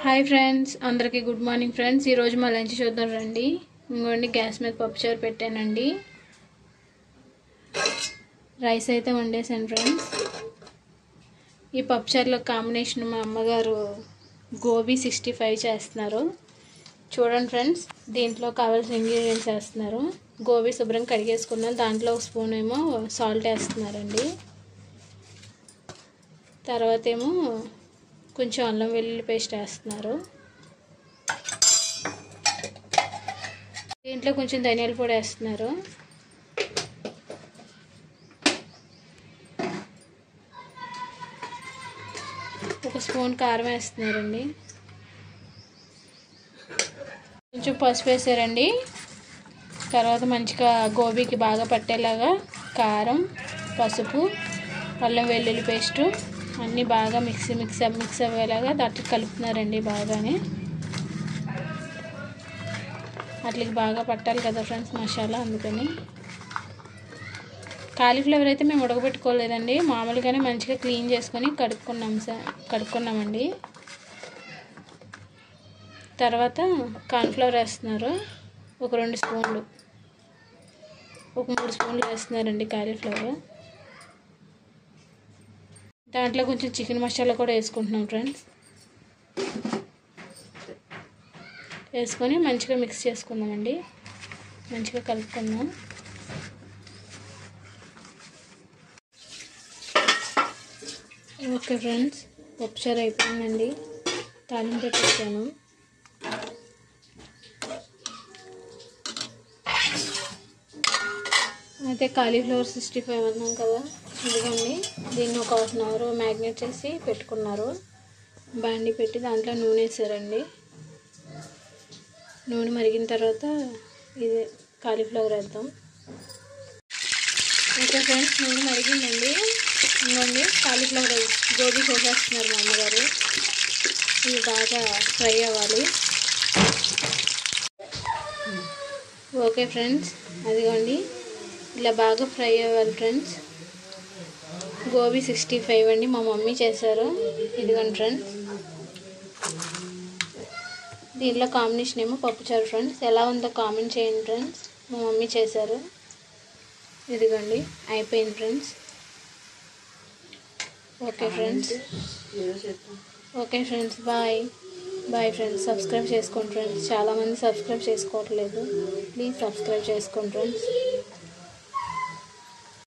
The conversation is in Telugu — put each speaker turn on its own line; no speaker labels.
హాయ్ ఫ్రెండ్స్, అందరికీ గుడ్ మార్నింగ్ ఫ్రెండ్స్. ఈరోజు మా లంచ్ చూద్దాం రండి. ఇంకోండి గ్యాస్ మీద పప్పుచారు పెట్టానండి. రైస్ అయితే వండేసాను ఫ్రెండ్స్. ఈ పప్పుచారులో కాంబినేషన్ మా అమ్మగారు గోబీ 65 చేస్తున్నారు. చూడండి ఫ్రెండ్స్, దీంట్లో కావాల్సిన ఇంగ్రీడియంట్స్ వేస్తున్నారు. గోబీ శుభ్రం కడిగేసుకున్నాను. దాంట్లో ఒక స్పూన్ ఏమో సాల్ట్ వేస్తున్నారండి. తర్వాత ఏమో కొంచెం అల్లం వెల్లుల్లి పేస్ట్ వేస్తున్నారు. దీంట్లో కొంచెం ధనియాల పొడి వేస్తున్నారు. ఒక స్పూన్ కారం వేస్తున్నారండి. కొంచెం పసుపు వేసారండి. తర్వాత మంచిగా గోబీకి బాగా పట్టేలాగా కారం, పసుపు, అల్లం వెల్లుల్లి పేస్టు అన్నీ బాగా మిక్స్ అయ్యేలాగా దాంట్లో కలుపుతున్నారండి. బాగానే అట్లకి బాగా పట్టాలి కదా ఫ్రెండ్స్ మసాలా. అందుకని కాలీఫ్లవర్ అయితే మేము ఉడకబెట్టుకోలేదండి. మామూలుగానే మంచిగా క్లీన్ చేసుకొని కడుక్కున్నామండి. తర్వాత కార్న్ఫ్లవర్ వేస్తున్నారు. ఒక 2 స్పూన్లు, ఒక 3 స్పూన్లు వేస్తున్నారండి కాలీఫ్లవర్. దాంట్లో కొంచెం చికెన్ మసాలా కూడా వేసుకుంటున్నాం ఫ్రెండ్స్. వేసుకొని మంచిగా మిక్స్ చేసుకుందామండి. మంచిగా కలుపుకుందాం. ఓకే ఫ్రెండ్స్, పప్పుచారు అయిపోయిందండి. తాలింపు పెట్టేసాను. అయితే కాలీఫ్లవర్ 65 అన్నాం కదా, ఇదిగోండి. దీన్ని ఒక 1/2 అవర్ మ్యాగ్నేట్ చేసి పెట్టుకున్నారు. బాండి పెట్టి దాంట్లో నూనె వేసారండి. నూనె మరిగిన తర్వాత ఇది కాలీఫ్లవర్ వేద్దాం. ఓకే ఫ్రెండ్స్, నూనె మరిగిందండి. ఇంకోండి కాలీఫ్లవర్ గోబీ చేసేస్తున్నారు మా అమ్మగారు. ఇది బాగా ఫ్రై అవ్వాలి. ఓకే ఫ్రెండ్స్, అదిగోండి ఇలా బాగా ఫ్రై అవ్వాలి ఫ్రెండ్స్. గోబీ 65 అండి, మా మమ్మీ చేశారు. ఇదిగోండి ఫ్రెండ్స్. దీంట్లో కాంబినేషన్ ఏమో పప్పుచారు ఫ్రెండ్స్. ఎలా ఉందో కామెంట్ చేయండి ఫ్రెండ్స్. మా మమ్మీ చేశారు. ఇదిగోండి అయిపోయింది friends. Okay friends. Okay friends, bye friends. Subscribe చేసుకోండి ఫ్రెండ్స్. చాలామంది సబ్స్క్రైబ్ చేసుకోవట్లేదు. ప్లీజ్ సబ్స్క్రైబ్ చేసుకోండి ఫ్రెండ్స్.